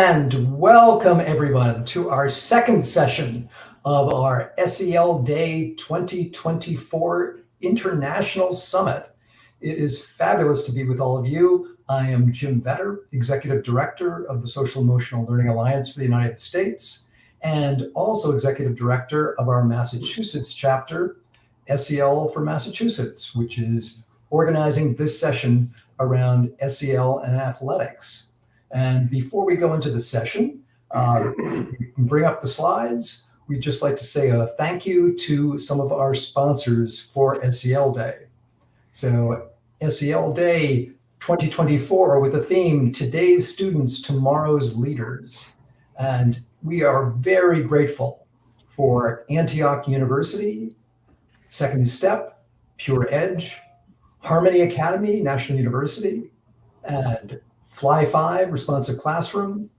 And welcome everyone to our second session of our SELDAY 2024 International Summit. It is fabulous to be with all of you. I am Jim Vetter, Executive Director of the Social Emotional Learning Alliance for the United States, and also Executive Director of our Massachusetts chapter, SEL for Massachusetts, which is organizing this session around SEL and athletics. And before we go into the session, bring up the slides. We'd just like to say a thank you to some of our sponsors for SELDAY. So SELDAY 2024 with the theme, Today's Students, Tomorrow's Leaders. And we are very grateful for Antioch University, Second Step, Pure Edge, Harmony Academy, National University, and Fly 5, Responsive Classroom,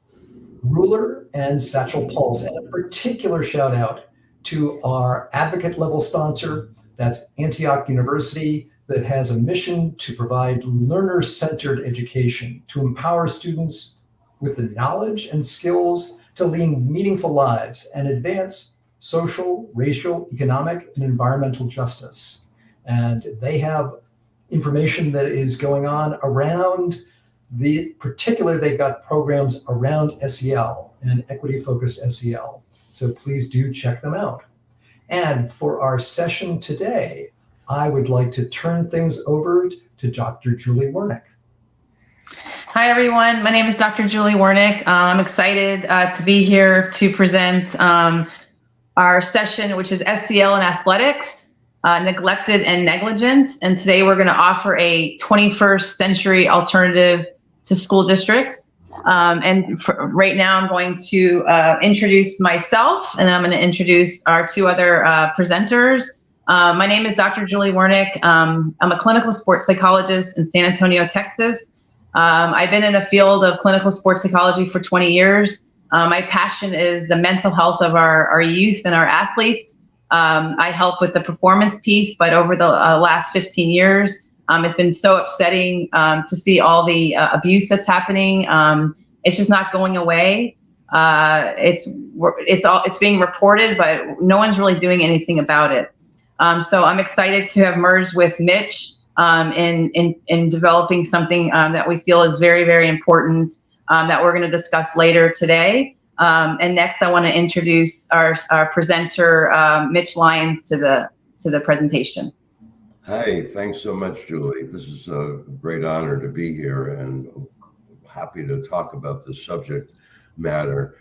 Ruler, and Satchel Pulse. And a particular shout out to our advocate level sponsor, that's Antioch University, that has a mission to provide learner-centered education, to empower students with the knowledge and skills to lead meaningful lives and advance social, racial, economic, and environmental justice. And they have information that is going on around they've got programs around SEL and equity-focused SEL. So please do check them out. And for our session today, I would like to turn things over to Dr. Julie Wiernik. Hi, everyone. My name is Dr. Julie Wiernik. I'm excited to be here to present our session, which is SEL and athletics, neglected and negligent. And today we're going to offer a 21st century alternative to school districts. Right now I'm going to introduce myself, and I'm going to introduce our two other presenters. My name is Dr. Julie Wiernik. I'm a clinical sports psychologist in San Antonio, Texas. I've been in the field of clinical sports psychology for 20 years. My passion is the mental health of our youth and our athletes. I help with the performance piece, but over the last 15 years, it's been so upsetting to see all the abuse that's happening. It's just not going away. It's being reported, but no one's really doing anything about it. So I'm excited to have merged with Mitch in developing something that we feel is very, very important that we're going to discuss later today. And next, I want to introduce our presenter, Mitch Lyons, to the presentation. Hi, thanks so much, Julie. This is a great honor to be here and happy to talk about this subject matter.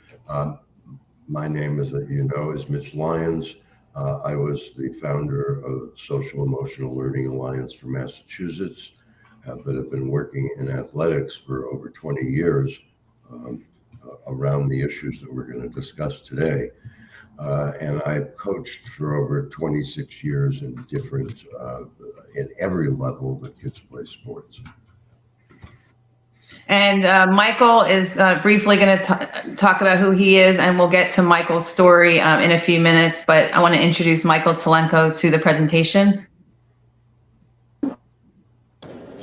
My name, as you know, is Mitch Lyons. I was the founder of Social Emotional Learning Alliance for Massachusetts, but have been working in athletics for over 20 years around the issues that we're going to discuss today. And I've coached for over 26 years in different, in every level that kids play sports. And Michael is briefly going to talk about who he is, and we'll get to Michael's story in a few minutes, but I want to introduce Michael Tulenko to the presentation.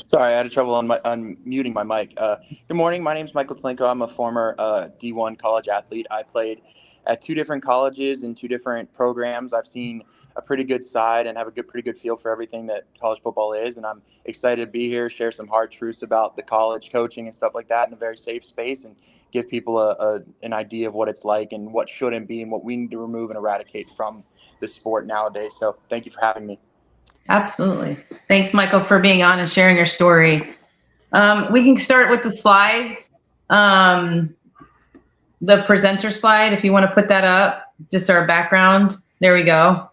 Sorry, I had trouble unmuting my mic. Good morning, my name is Michael Tulenko. I'm a former D1 college athlete. I played at two different colleges in two different programs. I've seen a pretty good side and have a pretty good feel for everything that college football is. And I'm excited to be here, share some hard truths about the college coaching and stuff like that in a very safe space, and give people an idea of what it's like and what shouldn't be and what we need to remove and eradicate from the sport nowadays. So thank you for having me. Absolutely. Thanks, Michael, for being on and sharing your story. We can start with the slides. The presenter slide, if you want to put that up, just our background. There we go.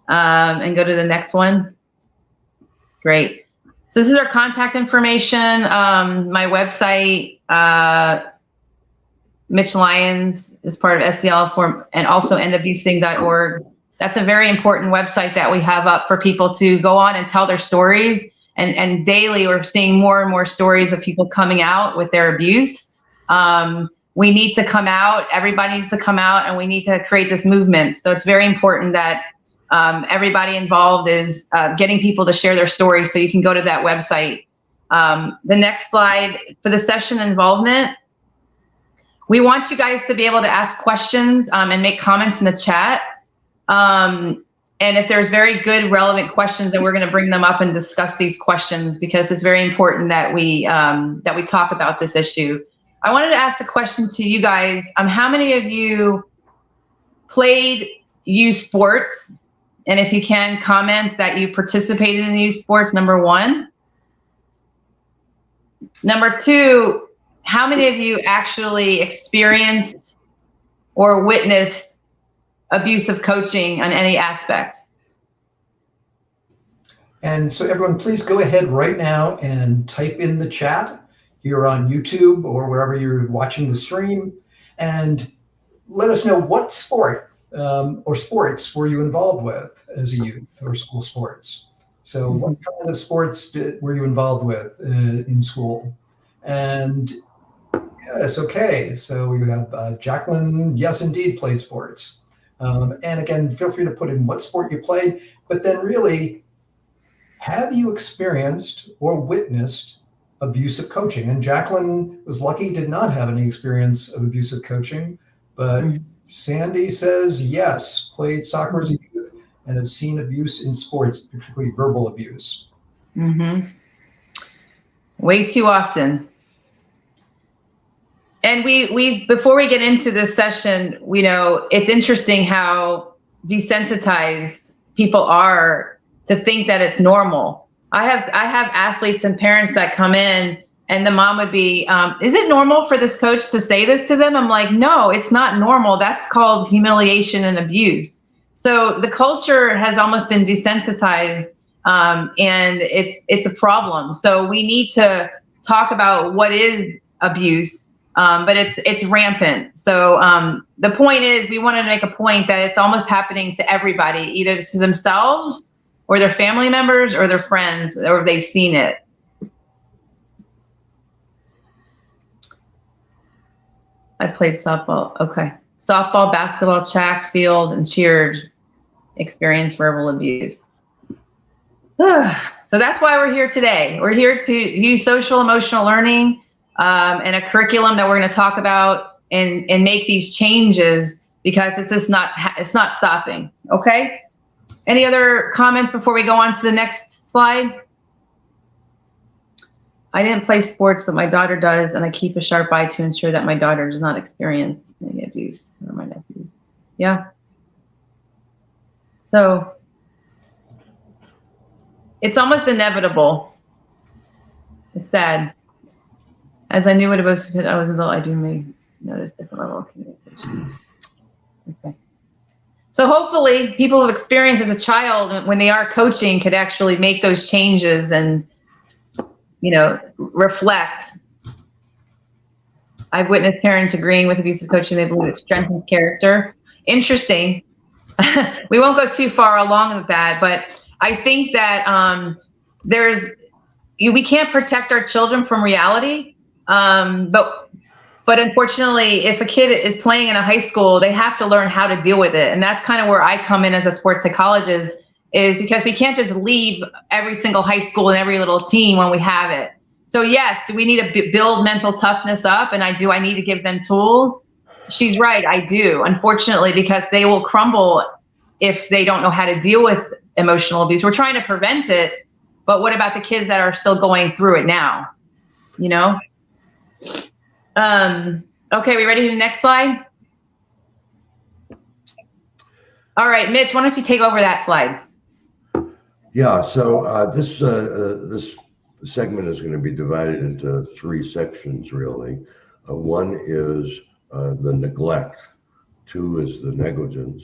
And go to the next one. Great. So this is our contact information. My website, Mitch Lyons is part of SEL and also nwsing.org. That's a very important website that we have up for people to go on and tell their stories. And daily we're seeing more and more stories of people coming out with their abuse. We need to come out, everybody needs to come out, and we need to create this movement. So it's very important that everybody involved is getting people to share their stories, so you can go to that website. The next slide, for the session involvement, we want you guys to be able to ask questions and make comments in the chat. And if there's very good, relevant questions, then we're going to bring them up and discuss these questions, because it's very important that we talk about this issue. I wanted to ask a question to you guys. How many of you played youth sports? And if you can, comment that you participated in youth sports, number one. Number two, how many of you actually experienced or witnessed abusive coaching on any aspect? And so everyone, please go ahead right now and type in the chat here on YouTube or wherever you're watching the stream, and let us know what sport or sports were you involved with as a youth, or school sports. So what kind of sports were you involved with in school? And yes, okay, so we have Jacqueline, yes, indeed, played sports. And again, feel free to put in what sport you played, but then really, have you experienced or witnessed abusive coaching? And Jacqueline was lucky, did not have any experience of abusive coaching, but Sandy says, yes, played soccer as a youth and have seen abuse in sports, particularly verbal abuse. Way too often. And we before we get into this session, we know it's interesting how desensitized people are to think that it's normal. I have athletes and parents that come in, and the mom would be, is it normal for this coach to say this to them? I'm like, no, it's not normal. That's called humiliation and abuse. So the culture has almost been desensitized, and it's a problem. So we need to talk about what is abuse, but it's rampant. So the point is, we want to make a point that it's almost happening to everybody, either to themselves or their family members or their friends, or they've seen it. I played softball. Okay. Softball, basketball, track, field, and cheered. Experienced verbal abuse. So that's why we're here today. We're here to use social emotional learning and a curriculum that we're going to talk about and make these changes, because it's just it's not stopping. Okay. Any other comments before we go on to the next slide? I didn't play sports, but my daughter does, and I keep a sharp eye to ensure that my daughter does not experience any abuse, or my nephews. Yeah. So it's almost inevitable. It's sad. As I knew what abuse I was adult, I do may notice different level of communication. Okay. So hopefully people who experience as a child when they are coaching could actually make those changes and, reflect. I've witnessed parents agreeing with abusive coaching. They believe it strengthens character. Interesting. We won't go too far along with that, but I think that we can't protect our children from reality. But unfortunately, if a kid is playing in a high school, they have to learn how to deal with it. And that's kind of where I come in as a sports psychologist, is because we can't just leave every single high school and every little team when we have it. So yes, do we need to build mental toughness up? And I need to give them tools. She's right, I do, unfortunately, because they will crumble if they don't know how to deal with emotional abuse. We're trying to prevent it, but what about the kids that are still going through it now? Okay, we ready for the next slide? All right, Mitch, why don't you take over that slide? Yeah, so this segment is going to be divided into three sections, really. One is the neglect, two is the negligence,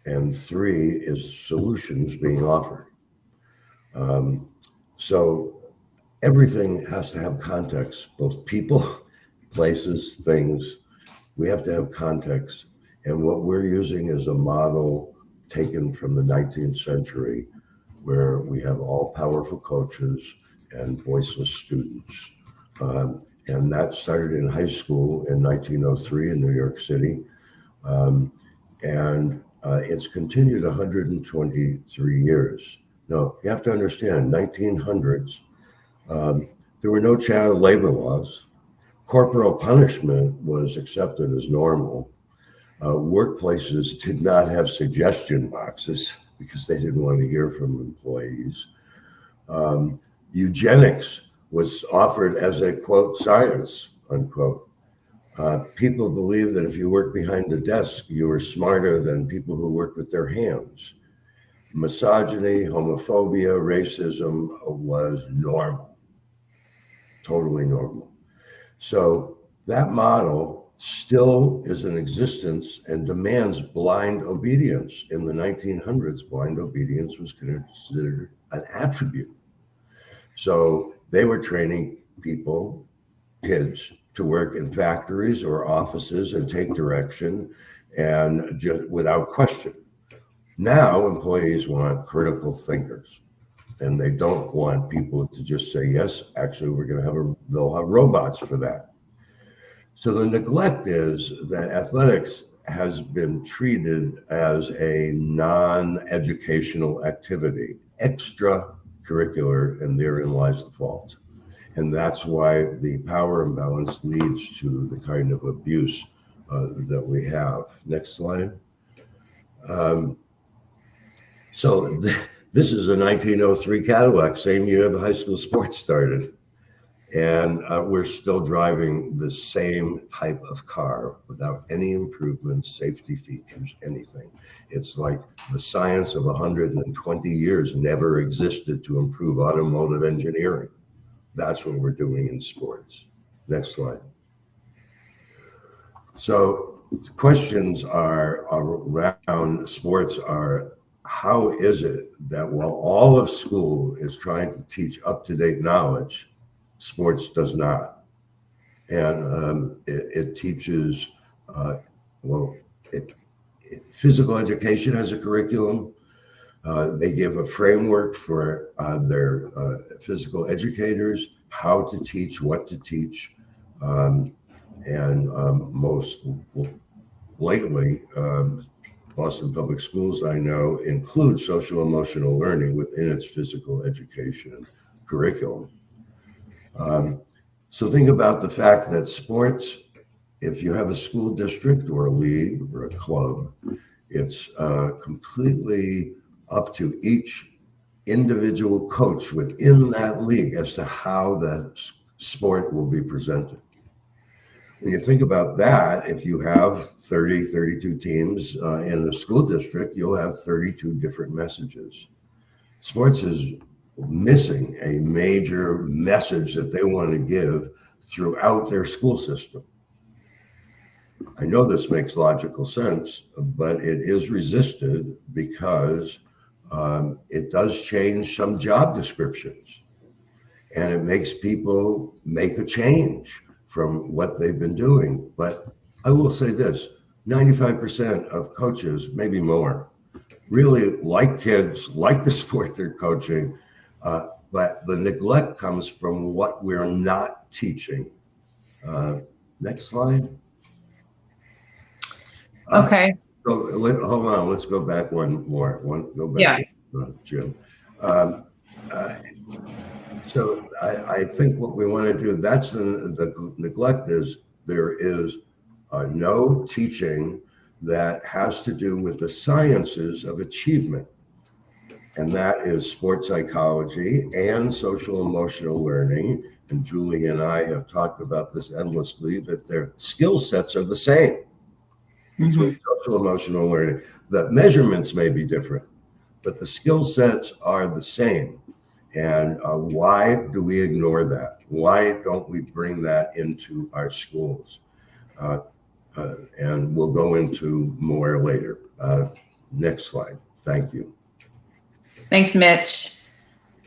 and three is solutions being offered. So everything has to have context, both people, places, things. We have to have context. And what we're using is a model taken from the 19th century, where we have all powerful coaches and voiceless students. And that started in high school in 1903 in New York City. And it's continued 123 years. Now, you have to understand, 1900s, there were no child labor laws. Corporal punishment was accepted as normal. Workplaces did not have suggestion boxes because they didn't want to hear from employees. Eugenics was offered as a, quote, science, unquote. People believed that if you worked behind the desk, you were smarter than people who worked with their hands. Misogyny, homophobia, racism was normal, totally normal. So that model still is in existence and demands blind obedience. In the 1900s, blind obedience was considered an attribute. So they were training people, kids, to work in factories or offices and take direction and just without question. Now employees want critical thinkers, and they don't want people to just say, yes, actually we're going to have they'll have robots for that. So the neglect is that athletics has been treated as a non-educational activity, extracurricular, and therein lies the fault. And that's why the power imbalance leads to the kind of abuse that we have. Next slide. This is a 1903 Cadillac, same year the high school sports started. And we're still driving the same type of car without any improvements, safety features, anything. It's like the science of 120 years never existed to improve automotive engineering. That's what we're doing in sports. Next slide. So questions are around sports are, how is it that while all of school is trying to teach up-to-date knowledge, sports does not? And it teaches, physical education has a curriculum. They give a framework for their physical educators, how to teach, what to teach. Most lately, Boston Public Schools, I know, include social emotional learning within its physical education curriculum. So think about the fact that sports, if you have a school district or a league or a club, it's completely up to each individual coach within that league as to how that sport will be presented. When you think about that, if you have 30, 32 teams in a school district, you'll have 32 different messages. Sports is missing a major message that they want to give throughout their school system. I know this makes logical sense, but it is resisted because it does change some job descriptions, and it makes people make a change from what they've been doing. But I will say this, 95% of coaches, maybe more, really like kids, like the sport they're coaching, but the neglect comes from what we're not teaching. Next slide. Okay. So hold on, let's go back one more. Go back, Jim. So I think what we want to do, that's the neglect is there is no teaching that has to do with the sciences of achievement. And that is sports psychology and social emotional learning. And Julie and I have talked about this endlessly, that their skill sets are the same. Between social emotional learning. The measurements may be different, but the skill sets are the same. And why do we ignore that? Why don't we bring that into our schools? And we'll go into more later. Next slide. Thank you. Thanks, Mitch.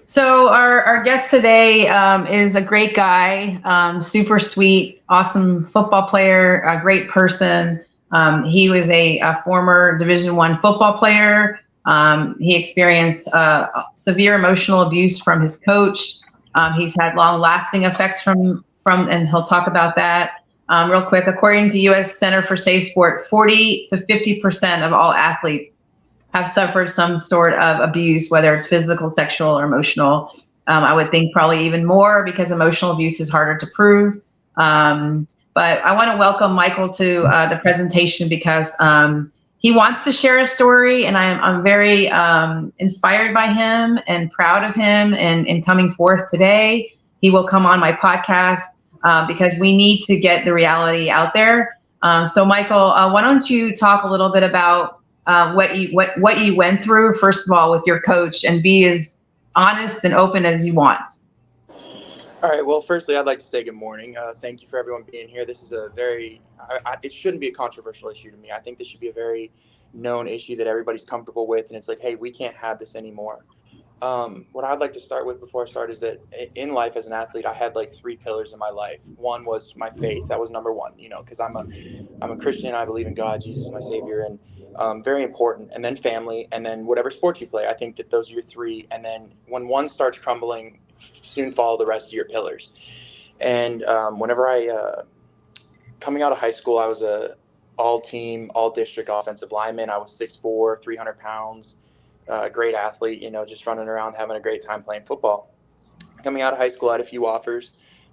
So our guest today is a great guy, super sweet, awesome football player, a great person. He was a former Division I football player. He experienced severe emotional abuse from his coach. He's had long-lasting effects from, and he'll talk about that real quick. According to U.S. Center for Safe Sport, 40 to 50% of all athletes have suffered some sort of abuse, whether it's physical, sexual, or emotional. I would think probably even more because emotional abuse is harder to prove. But I want to welcome Michael to the presentation because he wants to share a story, and I'm very inspired by him and proud of him in coming forth today. He will come on my podcast because we need to get the reality out there. So Michael, why don't you talk a little bit about what you went through, first of all, with your coach, and be as honest and open as you want. All right. Well, firstly, I'd like to say good morning. Thank you for everyone being here. This is a very, it shouldn't be a controversial issue to me. I think this should be a very known issue that everybody's comfortable with. And it's like, hey, we can't have this anymore. What I'd like to start with before I start is that in life as an athlete, I had like 3 pillars in my life. One was my faith. That was number one, because I'm a Christian. I believe in God, Jesus, my savior, and very important. And then family, and then whatever sports you play. I think that those are your 3. And then when one starts crumbling, soon follow the rest of your pillars. And whenever coming out of high school, I was a all-team, all-district offensive lineman. I was 6'4", 300 pounds. A great athlete, just running around, having a great time playing football. Coming out of high school, I had a few offers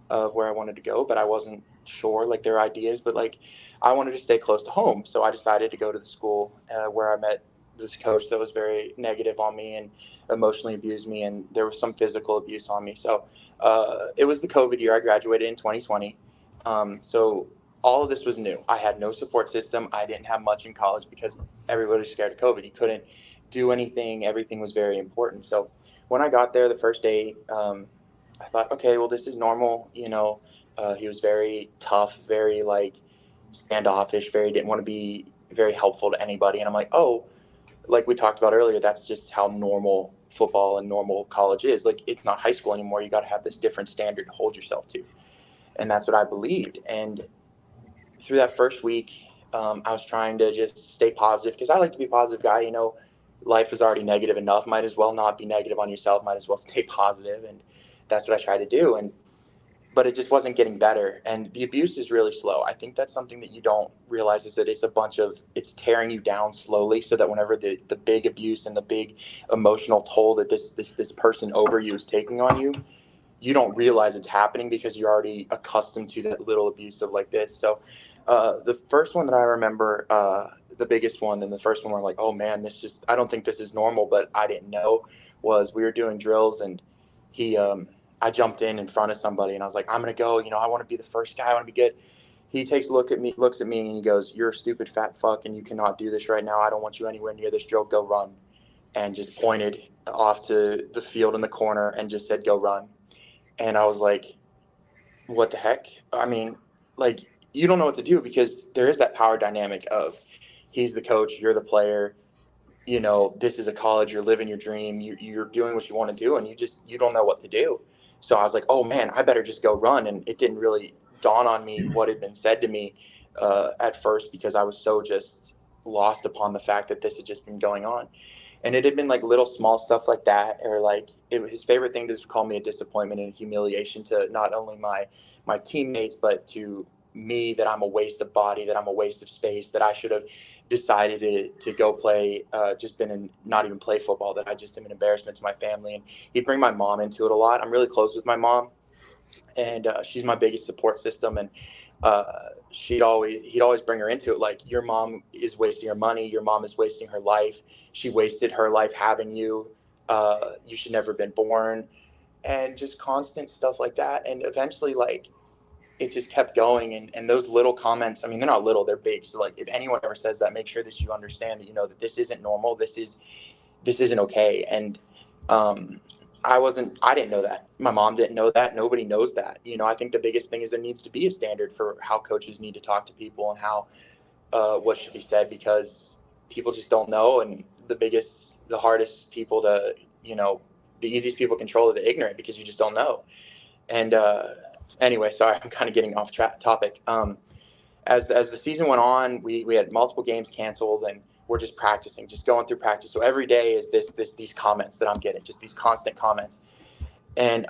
of where I wanted to go, but I wasn't sure, their ideas, but I wanted to stay close to home. So I decided to go to the school where I met this coach that was very negative on me and emotionally abused me, and there was some physical abuse on me. So it was the COVID year. I graduated in 2020. So all of this was new. I had no support system. I didn't have much in college because everybody was scared of COVID. You couldn't do anything. Everything was very important. So when I got there the first day, I thought, okay, well, this is normal. He was very tough, very standoffish, didn't want to be very helpful to anybody. And I'm like, oh, like we talked about earlier, that's just how normal football and normal college is. It's not high school anymore. You got to have this different standard to hold yourself to. And that's what I believed. And through that first week, I was trying to just stay positive because I like to be a positive guy. Life is already negative enough. Might as well not be negative on yourself. Might as well stay positive. And that's what I tried to do. But it just wasn't getting better. And the abuse is really slow. I think that's something that you don't realize, is that it's tearing you down slowly, so that whenever the big abuse and the big emotional toll that this person over you is taking on you, you don't realize it's happening because you're already accustomed to that little abusive like this. So the first one that I remember, the biggest one, and the first one where I'm like, oh man, I don't think this is normal, but I didn't know, was we were doing drills, and I jumped in front of somebody, and I was like, I'm going to go, I want to be the first guy. I want to be good. He looks at me and he goes, you're a stupid fat fuck, and you cannot do this right now. I don't want you anywhere near this drill. Go run. And just pointed off to the field in the corner and just said, go run. And I was like, what the heck? I mean, you don't know what to do, because there is that power dynamic of he's the coach, you're the player, this is a college, you're living your dream, you're doing what you want to do, and you don't know what to do. So I was like, oh man, I better just go run. And it didn't really dawn on me what had been said to me at first, because I was so just lost upon the fact that this had just been going on. And it had been little small stuff like that, or his favorite thing to call me a disappointment and humiliation to not only my teammates, but to me, that I'm a waste of body, that I'm a waste of space, that I should have decided to go play, not even play football, that I just am an embarrassment to my family. And he'd bring my mom into it a lot. I'm really close with my mom, and she's my biggest support system. And he'd always bring her into it. Your mom is wasting her money. Your mom is wasting her life. She wasted her life having you. You should never have been born. And just constant stuff like that. And eventually, it just kept going. And those little comments, I mean, they're not little, they're big. So if anyone ever says that, make sure that you understand that, that this isn't normal. This isn't okay. And I didn't know that. My mom didn't know that. Nobody knows that. I think the biggest thing is there needs to be a standard for how coaches need to talk to people and how, what should be said, because people just don't know. And the hardest people to, the easiest people to control are the ignorant, because you just don't know. And, anyway, sorry, I'm kind of getting off topic. As the season went on, we had multiple games canceled, and we're just practicing, just going through practice. So every day is these comments that I'm getting, just these constant comments. And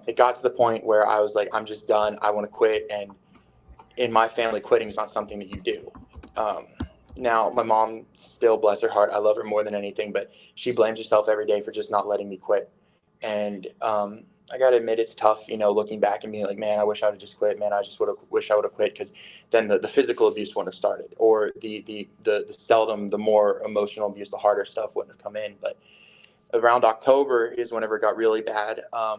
it got to the point where I was like, I'm just done. I want to quit. And in my family, quitting is not something that you do. Now, my mom, still, bless her heart, I love her more than anything, but she blames herself every day for just not letting me quit. And I got to admit it's tough, looking back and being like, man, I wish I would have just quit. Man, I just wish I would have quit, because then the physical abuse wouldn't have started, or the seldom, the more emotional abuse, the harder stuff wouldn't have come in. But around October is whenever it got really bad. I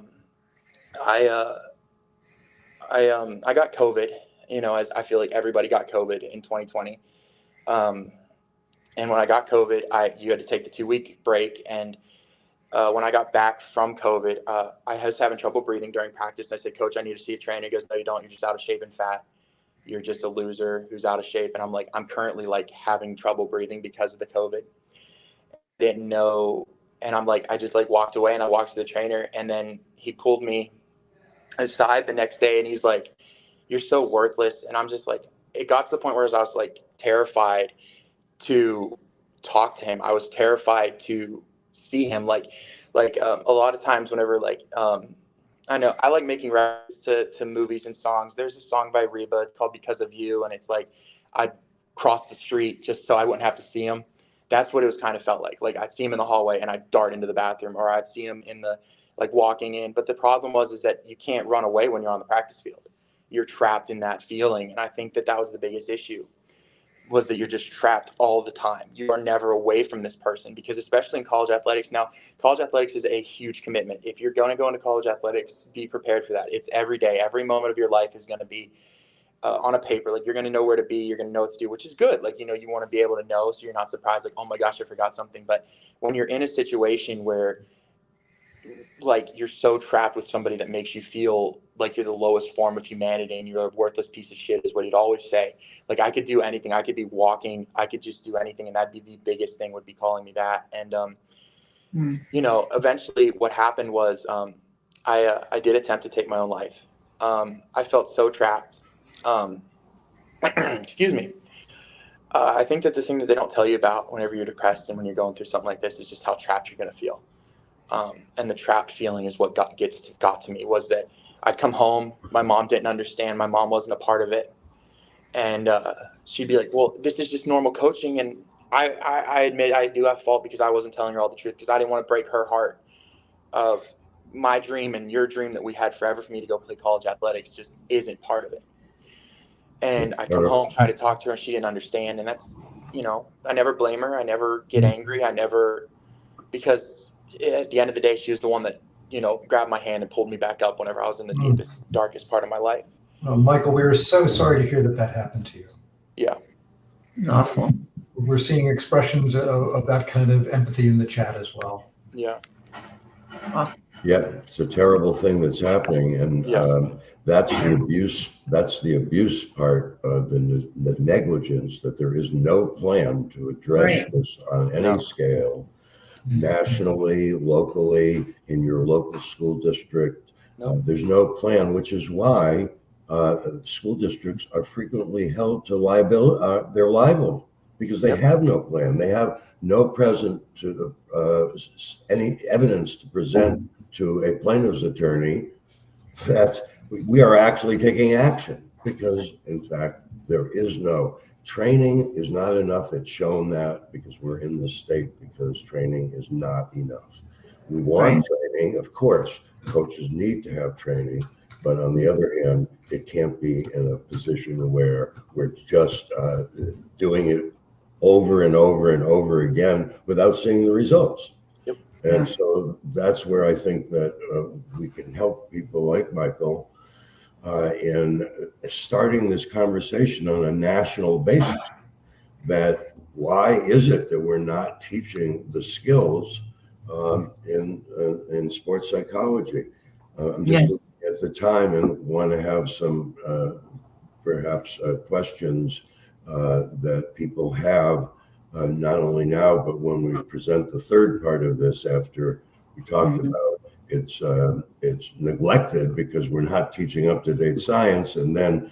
got COVID, as I feel like everybody got COVID in 2020. And when I got COVID, you had to take the 2-week break. And when I got back from COVID, I was having trouble breathing during practice. I said, Coach, I need to see a trainer. He goes, no, you don't. You're just out of shape and fat. You're just a loser who's out of shape. And I'm like, I'm currently like having trouble breathing because of the COVID. I didn't know. And I'm like, I just like walked away, and I walked to the trainer, and then he pulled me aside the next day, and he's like, you're so worthless. And I'm just like, it got to the point where I was like terrified to talk to him. I was terrified to see him. Like a lot of times whenever I know I like making references to movies and songs. There's a song by Reba called Because of You. And it's like, I'd cross the street just so I wouldn't have to see him. That's what it was kind of felt like. Like I'd see him in the hallway and I'd dart into the bathroom, or I'd see him in the, like walking in. But the problem is that you can't run away when you're on the practice field. You're trapped in that feeling. And I think that was the biggest issue, was that you're just trapped all the time. You are never away from this person, because especially in college athletics now, college athletics is a huge commitment. If you're going to go into college athletics, be prepared for that. It's every day. Every moment of your life is going to be on a paper. Like you're going to know where to be. You're going to know what to do, which is good. Like, you want to be able to know, so you're not surprised, like, oh my gosh, I forgot something. But when you're in a situation where like you're so trapped with somebody that makes you feel like you're the lowest form of humanity and you're a worthless piece of shit, is what he'd always say. Like I could do anything. I could be walking. I could just do anything. And that'd be the biggest thing, would be calling me that. And, eventually what happened was I did attempt to take my own life. I felt so trapped. Excuse me. I think that the thing that they don't tell you about whenever you're depressed and when you're going through something like this is just how trapped you're going to feel. And the trapped feeling is what got to me, was that I'd come home. My mom didn't understand. My mom wasn't a part of it. And she'd be like, well, this is just normal coaching. And I admit I do have fault, because I wasn't telling her all the truth, because I didn't want to break her heart of my dream, and your dream that we had forever for me to go play college athletics just isn't part of it. And I come home, try to talk to her, and she didn't understand. And that's, I never blame her. I never get angry. Because at the end of the day, she was the one that, grabbed my hand and pulled me back up whenever I was in the deepest, darkest part of my life. Michael, we are so sorry to hear that happened to you. Yeah. It's awful. We're seeing expressions of that kind of empathy in the chat as well. Yeah. Yeah, it's a terrible thing that's happening, and that's the abuse. That's the abuse part of the negligence, that there is no plan to address this on any scale, nationally, locally, in your local school district. There's no plan, which is why school districts are frequently held to liability. They're liable because they have no plan. They have no present to any evidence to present to a plaintiff's attorney that we are actually taking action, because in fact there is no training. Is not enough. It's shown that, because we're in this state, because training is not enough. We want training, of course. Coaches need to have training, but on the other hand, it can't be in a position where we're just doing it over and over and over again without seeing the results. And so that's where I think that we can help people like Michael in starting this conversation on a national basis. That why is it that we're not teaching the skills in sports psychology? I'm just looking at the time and want to have some perhaps questions that people have. Not only now, but when we present the third part of this, after we talked about it's neglected because we're not teaching up-to-date science, and then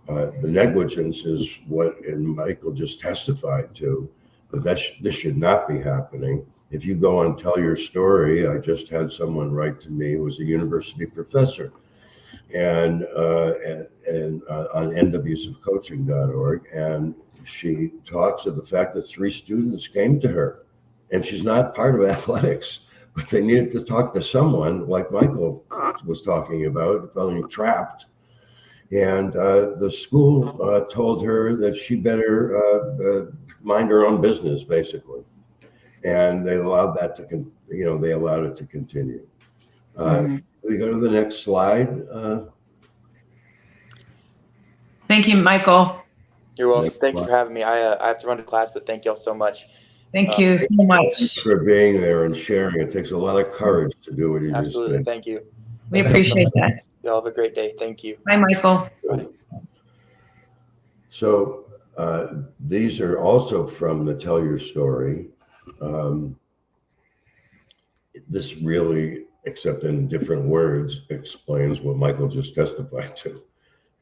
the negligence is what, and Michael just testified to, that this should not be happening. If you go and tell your story, I just had someone write to me who was a university professor, and on nwsofcoaching.org, and she talks of the fact that 3 students came to her, and she's not part of athletics, but they needed to talk to someone like Michael was talking about, feeling trapped. And the school told her that she better mind her own business, basically. And they allowed that to, they allowed it to continue. We go to the next slide. Thank you, Michael. You're welcome. Thank you for having me. I have to run to class, but thank y'all so much. Thank you so much. Thanks for being there and sharing. It takes a lot of courage to do what you Absolutely. just did. Thank you. We appreciate that. Y'all have a great day. Thank you. Bye, Michael. Bye. So these are also from the Tell Your Story. This really, except in different words, explains what Michael just testified to,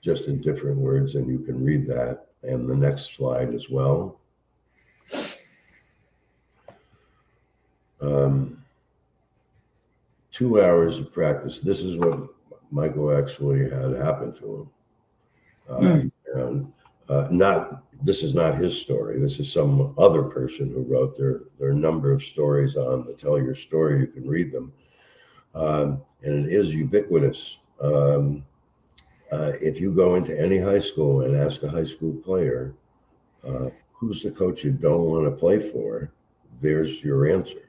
just in different words, and you can read that. And the next slide as well. 2 hours of practice. This is what Michael actually had happen to him. And this is not his story. This is some other person who wrote. There are a number of stories on the Tell Your Story. You can read them. And it is ubiquitous. If you go into any high school and ask a high school player, who's the coach you don't want to play for, there's your answer.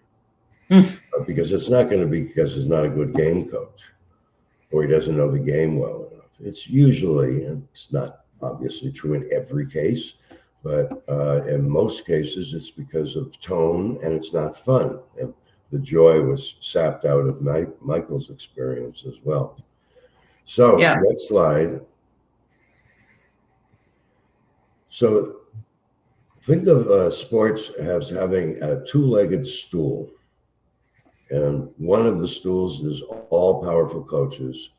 Because it's not going to be because he's not a good game coach or he doesn't know the game well enough. It's usually, and it's not obviously true in every case, but in most cases, it's because of tone and it's not fun. And the joy was sapped out of Michael's experience as well. So next slide. So think of sports as having a two-legged stool. And one of the stools is all powerful coaches,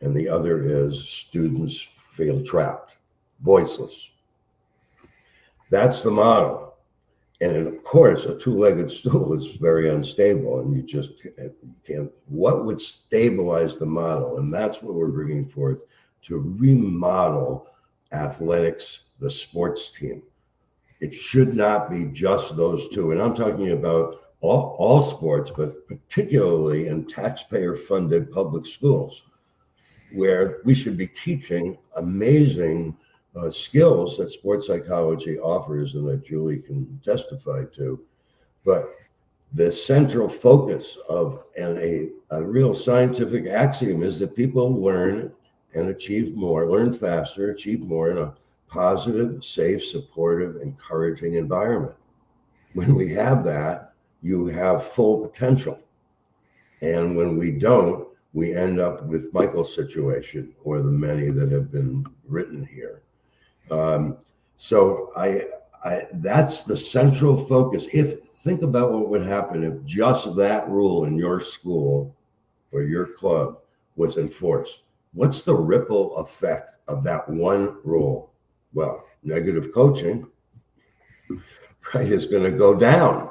and the other is students feel trapped, voiceless. That's the model. And of course, a two-legged stool is very unstable, and you just can't. What would stabilize the model? And that's what we're bringing forth to remodel athletics, the sports team. It should not be just those two. And I'm talking about all sports, but particularly in taxpayer-funded public schools, where we should be teaching amazing skills that sports psychology offers and that Julie can testify to. But the central focus of a real scientific axiom is that people learn and achieve more, learn faster, achieve more in a positive, safe, supportive, encouraging environment. When we have that, you have full potential. And when we don't, we end up with Michael's situation or the many that have been written here. So that's the central focus. Think about what would happen if just that rule in your school or your club was enforced. What's the ripple effect of that one rule? Well, negative coaching, right, is going to go down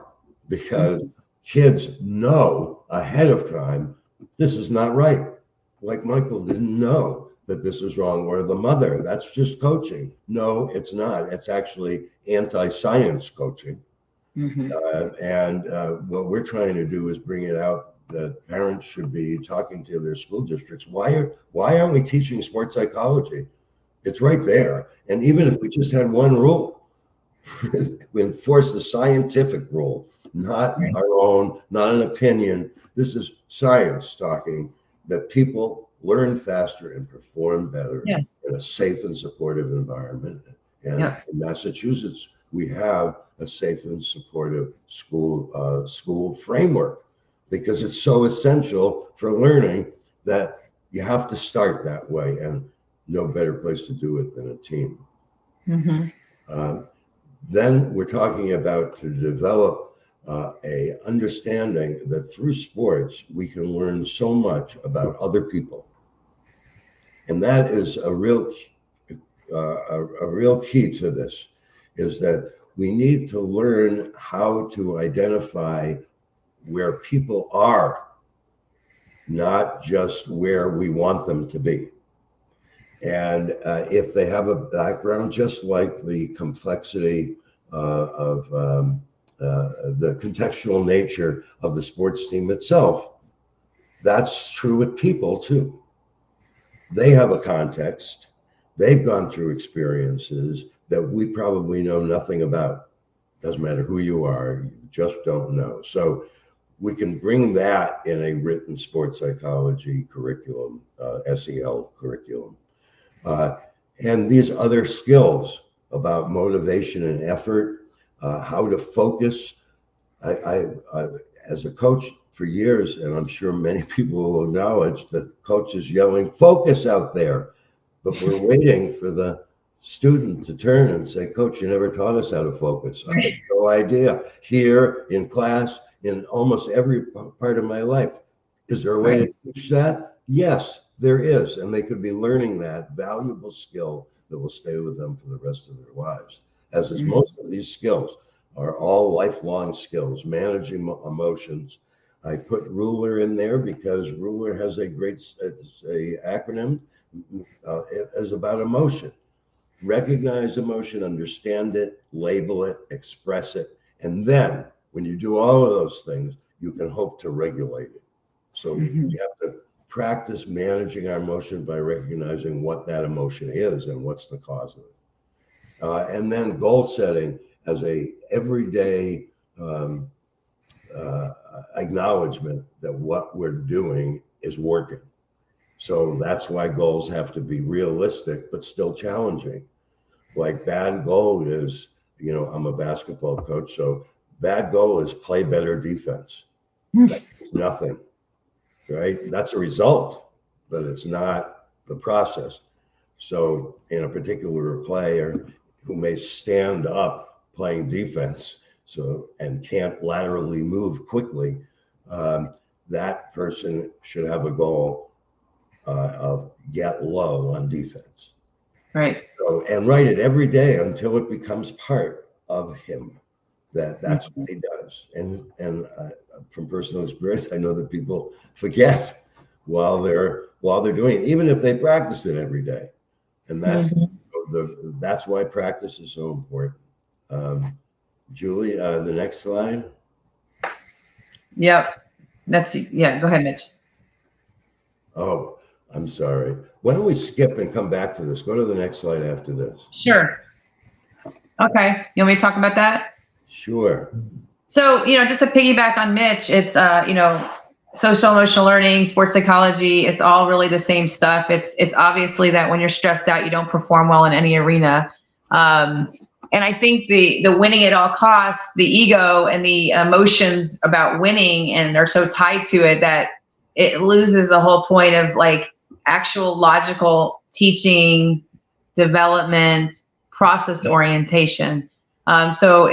because kids know ahead of time this is not right. Like Michael didn't know that this is wrong, or the mother, that's just coaching. No, it's not. It's actually anti-science coaching. And what we're trying to do is bring it out that parents should be talking to their school districts. Why aren't we teaching sports psychology? It's right there. And even if we just had one rule, we enforce the scientific rule, not our own, not an opinion. This is science talking, that people learn faster and perform better in a safe and supportive environment. And in Massachusetts, we have a safe and supportive school framework because it's so essential for learning that you have to start that way, and no better place to do it than a team. Then we're talking about to develop a understanding that through sports, we can learn so much about other people. And that is a real key to this, is that we need to learn how to identify where people are, not just where we want them to be. And if they have a background, just like the complexity of the contextual nature of the sports team itself. That's true with people too. They have a context. They've gone through experiences that we probably know nothing about. Doesn't matter who you are, you just don't know. So we can bring that in a written sports psychology curriculum, SEL curriculum. And these other skills about motivation and effort, how to focus. I as a coach for years, and I'm sure many people will acknowledge that coaches yelling, focus out there. But we're waiting for the student to turn and say, Coach, you never taught us how to focus. I had no idea. Here in class, in almost every part of my life. Is there a way to teach that? Yes, there is. And they could be learning that valuable skill that will stay with them for the rest of their lives. As is most of these skills are all lifelong skills, managing emotions. I put ruler in there because ruler has a great acronym is about emotion. Recognize emotion, understand it, label it, express it. And then when you do all of those things, you can hope to regulate it. So we have to practice managing our emotion by recognizing what that emotion is and what's the cause of it. And then goal setting as a everyday acknowledgement that what we're doing is working. So that's why goals have to be realistic, but still challenging. Like bad goal is, I'm a basketball coach, so bad goal is play better defense. That's nothing, right? That's a result, but it's not the process. So in a particular player who may stand up playing defense, and can't laterally move quickly, that person should have a goal of get low on defense. Right. So, and write it every day until it becomes part of him. That's what he does. And from personal experience, I know that people forget while they're doing it, even if they practice it every day. And that's why practice is so important. Julie, the next slide. Yep. Go ahead, Mitch. Oh, I'm sorry. Why don't we skip and come back to this? Go to the next slide after this. Sure. Okay. You want me to talk about that? Sure. So, just to piggyback on Mitch, it's, social emotional learning, sports psychology, it's all really the same stuff. It's obviously that when you're stressed out, you don't perform well in any arena. And I think the winning at all costs, the ego and the emotions about winning and are so tied to it that it loses the whole point of like actual logical teaching, development, process orientation. So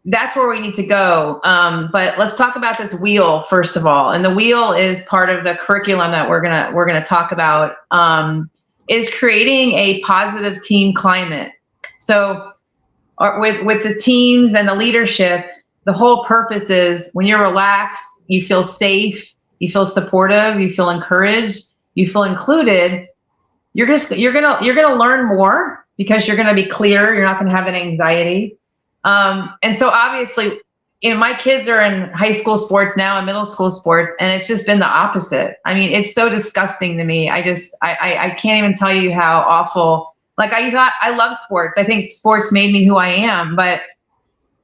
that's where we need to go. But let's talk about this wheel first of all. And the wheel is part of the curriculum that we're gonna talk about. Is creating a positive team climate. So with the teams and the leadership, the whole purpose is when you're relaxed, you feel safe, you feel supportive, you feel encouraged, you feel included. You're gonna learn more because you're gonna be clear. You're not gonna have an anxiety. And so obviously, my kids are in high school sports now and middle school sports, and it's just been the opposite. I mean, it's so disgusting to me. I can't even tell you how awful. Like I love sports. I think sports made me who I am. But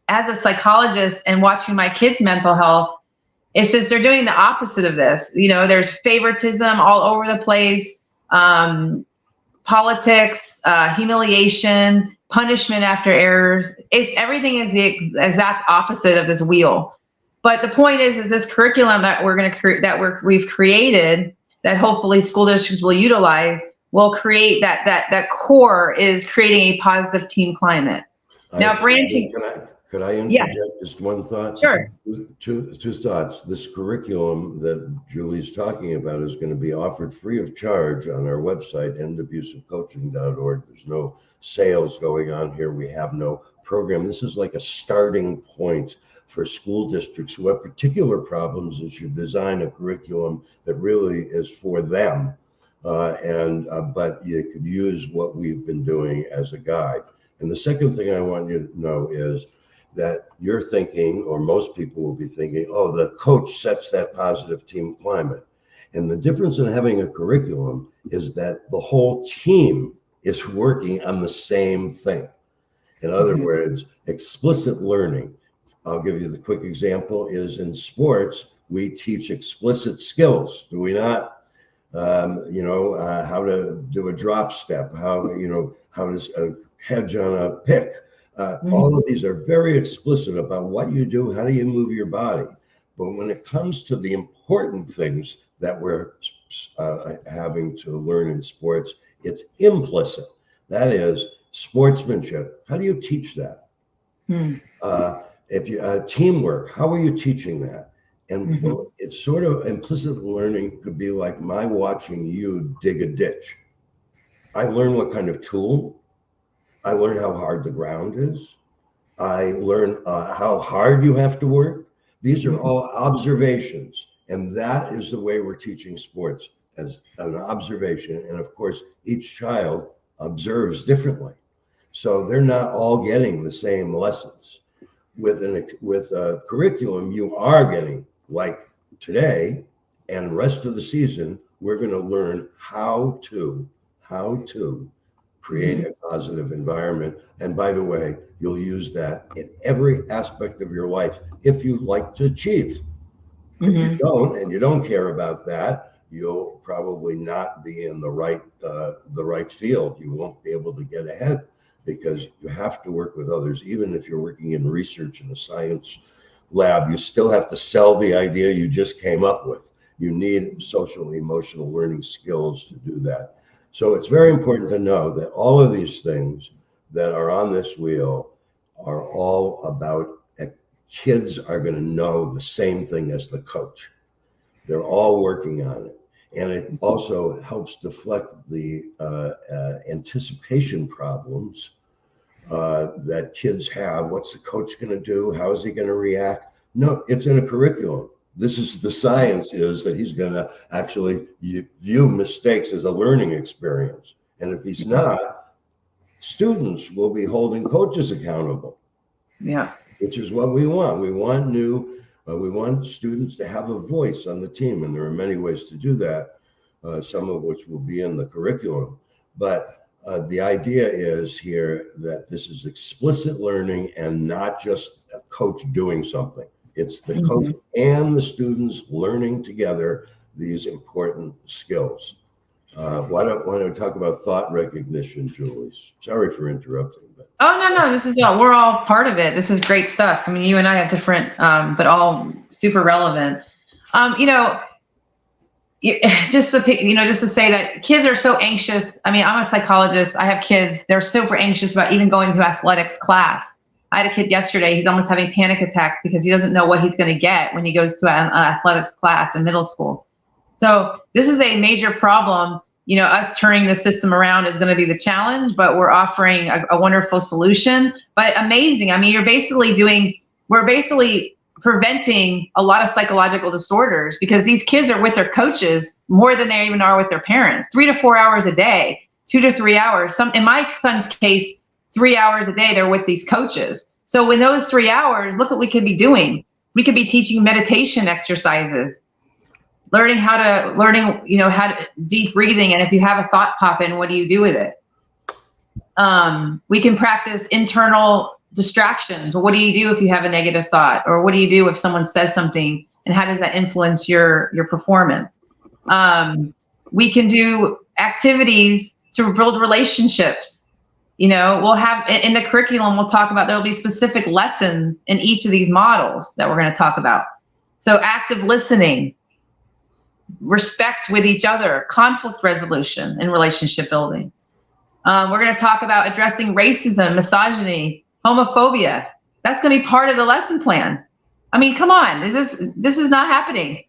as a psychologist and watching my kids' mental health, it's just they're doing the opposite of this. There's favoritism all over the place, politics, humiliation, punishment after errors. Everything is the exact opposite of this wheel. But the point is this curriculum that we've created that hopefully school districts will utilize will create that core is creating a positive team climate. Now, branching. Could I interject just one thought? Sure. Two thoughts. This curriculum that Julie's talking about is going to be offered free of charge on our website, endabusivecoaching.org. There's no sales going on here. We have no program. This is like a starting point for school districts who have particular problems and should design a curriculum that really is for them. But you could use what we've been doing as a guide. And the second thing I want you to know is that you're thinking, or most people will be thinking, oh, the coach sets that positive team climate. And the difference in having a curriculum is that the whole team is working on the same thing. In other words, explicit learning. I'll give you the quick example is in sports, we teach explicit skills, do we not? How to do a drop step, how does a hedge on a pick. All of these are very explicit about what you do, how do you move your body. But when it comes to the important things that we're having to learn in sports, it's implicit. That is sportsmanship. How do you teach that? If you teamwork, how are you teaching that? And well, it's sort of implicit learning could be like my watching you dig a ditch. I learn what kind of tool. I learn how hard the ground is. I learn how hard you have to work. These are all observations. And that is the way we're teaching sports, as an observation. And of course, each child observes differently. So they're not all getting the same lessons. With a curriculum, you are getting, like today and the rest of the season, we're going to learn how to create a positive environment. And by the way, you'll use that in every aspect of your life if you like to achieve. If you don't, and you don't care about that, you'll probably not be in the right field. You won't be able to get ahead because you have to work with others. Even if you're working in research in a science lab, you still have to sell the idea you just came up with. You need social and emotional learning skills to do that. So it's very important to know that all of these things that are on this wheel are all about kids are going to know the same thing as the coach. They're all working on it. And it also helps deflect the anticipation problems that kids have. What's the coach going to do? How is he going to react? No, it's in a curriculum. This is the science is that he's going to actually view mistakes as a learning experience. And if he's not, students will be holding coaches accountable. Yeah. Which is what we want. We want students to have a voice on the team. And there are many ways to do that, some of which will be in the curriculum. But the idea is here that this is explicit learning and not just a coach doing something. It's the coach and the students learning together these important skills. Why don't we talk about thought recognition, Julie? Sorry for interrupting. But. Oh, no, this is we're all part of it. This is great stuff. I mean, you and I have different, but all super relevant. Just to say that kids are so anxious. I mean, I'm a psychologist. I have kids. They're super anxious about even going to athletics class. I had a kid yesterday. He's almost having panic attacks because he doesn't know what he's going to get when he goes to an athletics class in middle school. So this is a major problem. Us turning the system around is going to be the challenge, but we're offering a wonderful solution. But amazing. I mean, we're basically preventing a lot of psychological disorders because these kids are with their coaches more than they even are with their parents. 3 to 4 hours a day, 2 to 3 hours. In my son's case, 3 hours a day, they're with these coaches. So in those 3 hours, look what we could be doing. We could be teaching meditation exercises, learning how to deep breathing. And if you have a thought pop in, what do you do with it? We can practice internal distractions. Well, what do you do if you have a negative thought? Or what do you do if someone says something? And how does that influence your performance? We can do activities to build relationships. We'll have in the curriculum, we'll talk about, there'll be specific lessons in each of these models that we're going to talk about. So active listening, respect with each other, conflict resolution, and relationship building. We're going to talk about addressing racism, misogyny, homophobia. That's going to be part of the lesson plan. I mean, come on, this is not happening.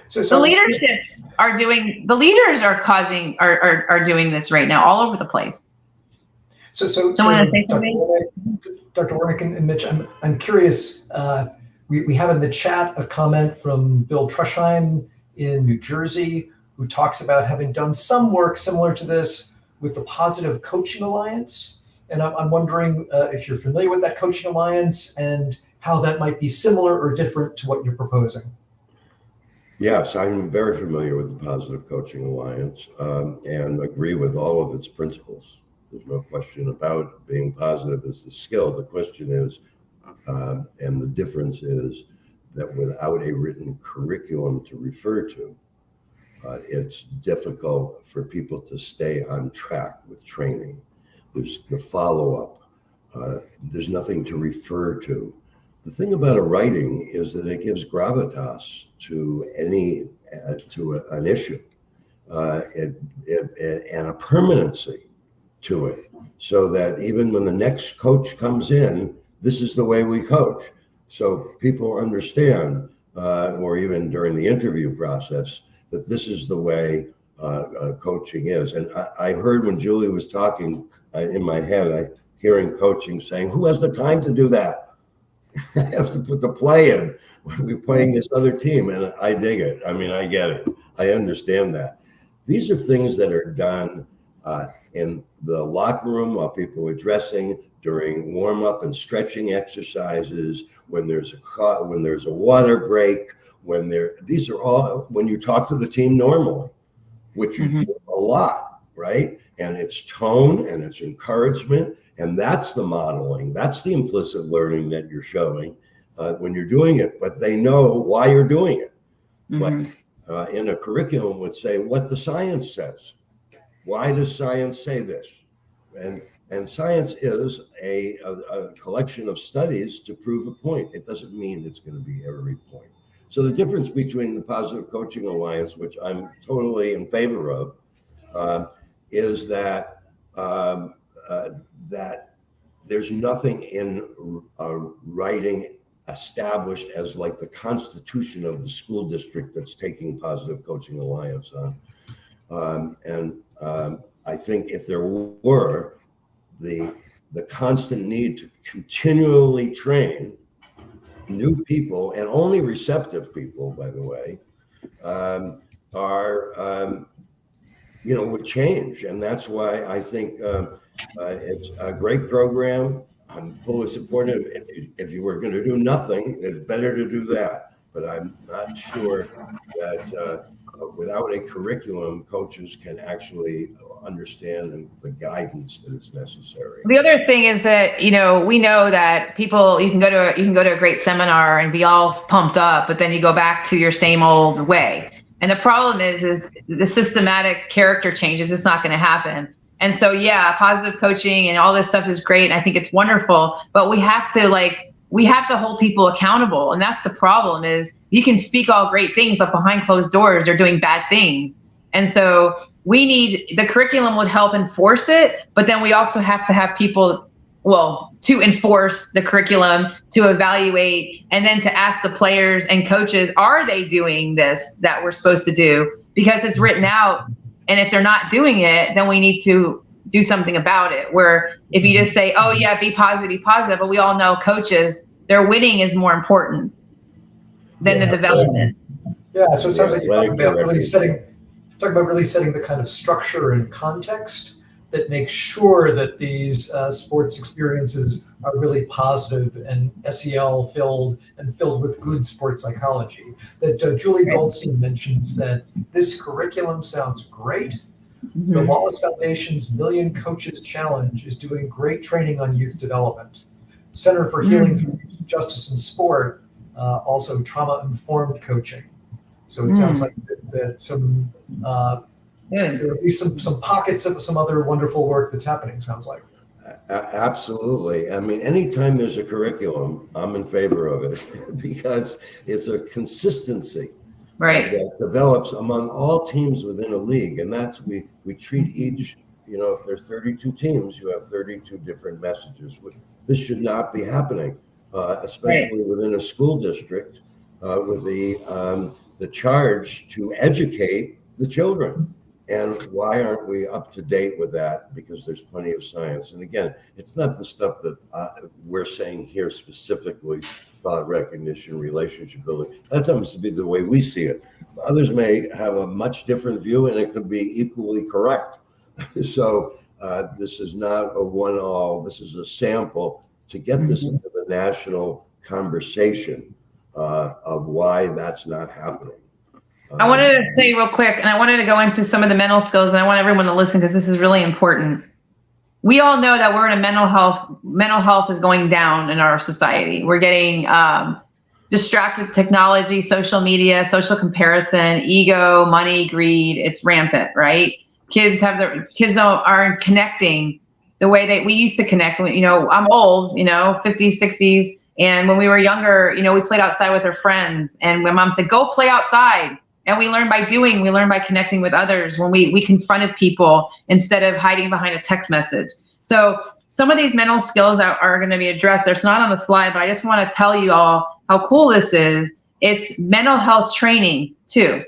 So the leaderships are doing. The leaders are are doing this right now all over the place. So Dr. Wiernik and Mitch, I'm curious. We have in the chat a comment from Bill Trusheim in New Jersey, who talks about having done some work similar to this with the Positive Coaching Alliance. And I'm wondering if you're familiar with that coaching alliance and how that might be similar or different to what you're proposing. Yes, I'm very familiar with the Positive Coaching Alliance and agree with all of its principles. There's no question about being positive is the skill. The question is, and the difference is that without a written curriculum to refer to, it's difficult for people to stay on track with training. There's the follow-up. There's nothing to refer to. The thing about a writing is that it gives gravitas to an issue and a permanency to it, so that even when the next coach comes in, this is the way we coach. So people understand, or even during the interview process, that this is the way coaching is. And I heard when Julie was talking in my head, hearing coaching saying, who has the time to do that? I have to put the play in when we're playing this other team. And I dig it. I mean, I get it. I understand that. These are things that are done in the locker room while people are dressing, during warm-up and stretching exercises, when there's a water break, these are all when you talk to the team normally, which you do a lot, right? And it's tone and it's encouragement, and that's the modeling, that's the implicit learning that you're showing when you're doing it. But they know why you're doing it. But in a curriculum would say what the science says. Why does science say this? And science is a collection of studies to prove a point. It doesn't mean it's going to be every point. So the difference between the Positive Coaching Alliance, which I'm totally in favor of, is that that there's nothing in writing established as like the constitution of the school district that's taking Positive Coaching Alliance on. I think if there were, the constant need to continually train new people, and only receptive people, by the way, would change. And that's why I think it's a great program. I'm fully supportive. If you were going to do nothing, it's better to do that. But I'm not sure that without a curriculum, coaches can actually understand the guidance that is necessary. The other thing is that, we know that people, you can go to a great seminar and be all pumped up, but then you go back to your same old way. And the problem is the systematic character change is just not going to happen. And so, yeah, positive coaching and all this stuff is great. And I think it's wonderful, but we have to hold people accountable. And that's the problem is you can speak all great things, but behind closed doors, they're doing bad things. And so the curriculum would help enforce it, but then we also have to have people, to enforce the curriculum, to evaluate, and then to ask the players and coaches, are they doing this that we're supposed to do? Because it's written out, and if they're not doing it, then we need to do something about it. Where if you just say, oh yeah, be positive, but we all know coaches, their winning is more important than the development. Yeah, so it sounds like you're talking about really setting the kind of structure and context that makes sure that these sports experiences are really positive and SEL filled with good sports psychology. That Julie Goldstein mentions that this curriculum sounds great. The Wallace Foundation's Million Coaches Challenge is doing great training on youth development. Center for Healing Through Justice in Sport, also trauma-informed coaching. So it sounds like that there are at least some pockets of some other wonderful work that's happening, sounds like. Absolutely. I mean, anytime there's a curriculum, I'm in favor of it because it's a consistency that develops among all teams within a league. And that's, we treat each, if there's 32 teams, you have 32 different messages. This should not be happening, especially within a school district with the charge to educate the children. And why aren't we up to date with that? Because there's plenty of science. And again, it's not the stuff that we're saying here specifically about recognition, relationship building. That happens to be the way we see it. Others may have a much different view, and it could be equally correct. So this is not a one-all. This is a sample to get this into the national conversation of why that's not happening. I wanted to say real quick, and I wanted to go into some of the mental skills, and I want everyone to listen because this is really important. We all know that we're in a mental health is going down in our society. We're getting distracted with technology, social media, social comparison, ego, money, greed. It's rampant, right? Kids aren't connecting the way that we used to connect. I'm old, 50s, 60s. And when we were younger, we played outside with our friends. And my mom said, go play outside. And we learn by doing, we learn by connecting with others when we confronted people instead of hiding behind a text message. So some of these mental skills are going to be addressed. It's not on the slide, but I just want to tell you all how cool this is. It's mental health training too.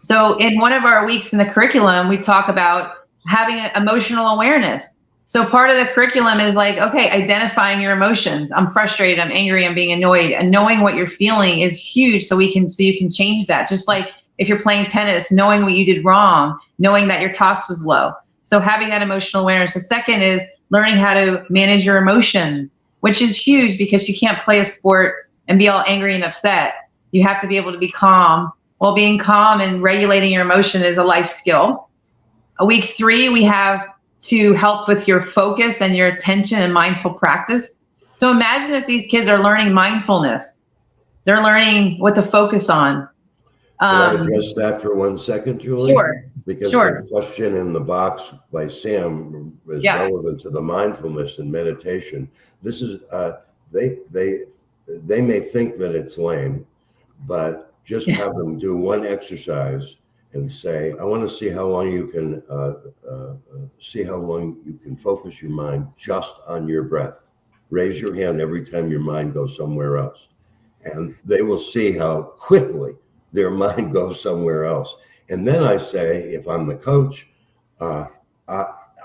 So in one of our weeks in the curriculum, we talk about having emotional awareness. So part of the curriculum is like, okay, identifying your emotions. I'm frustrated, I'm angry, I'm being annoyed, and knowing what you're feeling is huge so you can change that. Just like if you're playing tennis, knowing what you did wrong, knowing that your toss was low. So having that emotional awareness. The second is learning how to manage your emotions, which is huge because you can't play a sport and be all angry and upset. You have to be able to be calm. Well, being calm and regulating your emotion is a life skill. Week 3, we have to help with your focus and your attention and mindful practice. So imagine if these kids are learning mindfulness. They're learning what to focus on. Can I address that for 1 second, Julie? Sure. Because the question in the box by Sam is relevant to the mindfulness and meditation. This is they may think that it's lame, but just have them do one exercise and say, I want to see how long you can focus your mind just on your breath. Raise your hand every time your mind goes somewhere else. And they will see how quickly their mind goes somewhere else. And then I say, if I'm the coach, I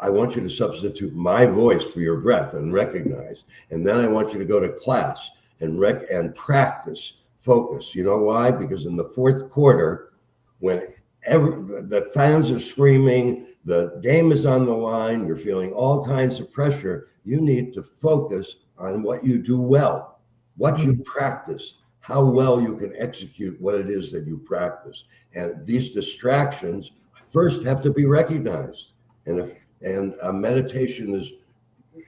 want you to substitute my voice for your breath and recognize. And then I want you to go to class and practice focus. You know why? Because in the fourth quarter, when the fans are screaming, the game is on the line, you're feeling all kinds of pressure, you need to focus on what you do well, what you practice, how well you can execute what it is that you practice. And these distractions first have to be recognized. And meditation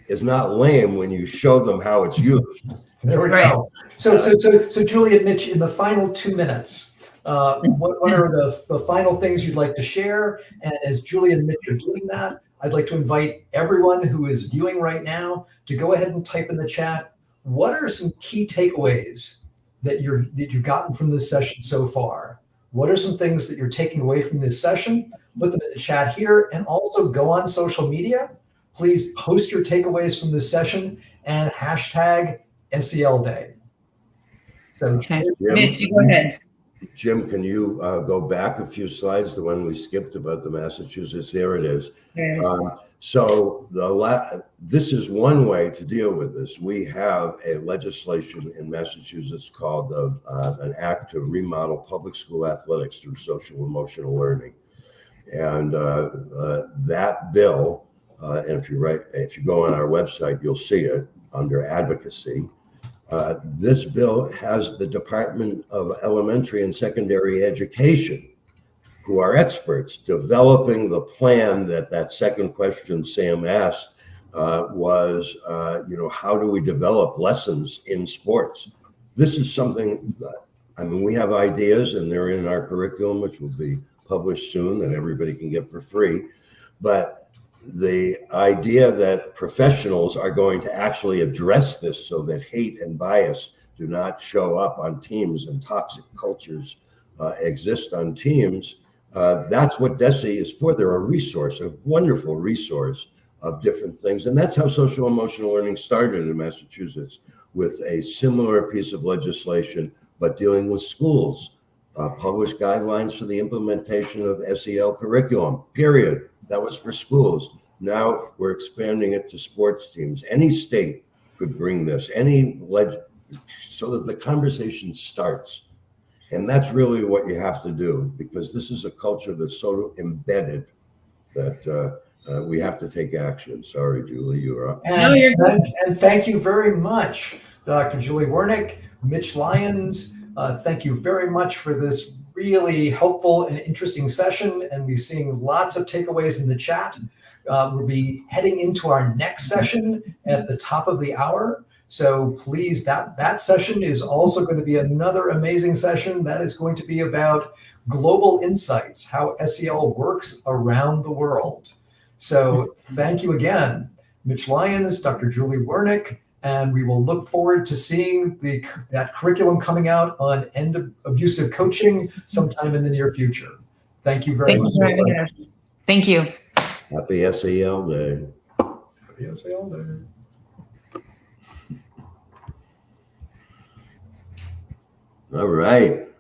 is not lame when you show them how it's used. There we go. So Julie and Mitch, in the final 2 minutes, what are the final things you'd like to share? And as Julie and Mitch are doing that, I'd like to invite everyone who is viewing right now to go ahead and type in the chat, what are some key takeaways that you've gotten from this session so far? What are some things that you're taking away from this session? Put them in the chat here, and also go on social media. Please post your takeaways from this session and hashtag SELDay. So, okay. Mitch, you go ahead. Jim, can you go back a few slides, the one we skipped about the Massachusetts? There it is. So this is one way to deal with this. We have a legislation in Massachusetts called an act to remodel public school athletics through social emotional learning. And that bill, and if you go on our website, you'll see it under advocacy. This bill has the Department of Elementary and Secondary Education, who are experts, developing the plan that second question Sam asked was, how do we develop lessons in sports? This is something that, we have ideas and they're in our curriculum, which will be published soon that everybody can get for free. But the idea that professionals are going to actually address this so that hate and bias do not show up on teams and toxic cultures exist on teams, that's what DESE is for. They're a resource, a wonderful resource of different things. And that's how social emotional learning started in Massachusetts, with a similar piece of legislation, but dealing with schools. Published guidelines for the implementation of SEL curriculum, period. That was for schools. Now we're expanding it to sports teams. Any state could bring this, so that the conversation starts. And that's really what you have to do, because this is a culture that's so embedded that we have to take action. Sorry, Julie, you're up. No, you're good. And thank you very much, Dr. Julie Wiernik, Mitch Lyons. Thank you very much for this really helpful and interesting session. And we're seeing lots of takeaways in the chat. We'll be heading into our next session at the top of the hour. So please, that session is also going to be another amazing session. That is going to be about global insights, how SEL works around the world. So thank you again, Mitch Lyons, Dr. Julie Wiernik, and we will look forward to seeing that curriculum coming out on end abusive coaching sometime in the near future. Thank you very much. Thank you. Thank you. Happy SEL Day. Happy SEL Day. All right.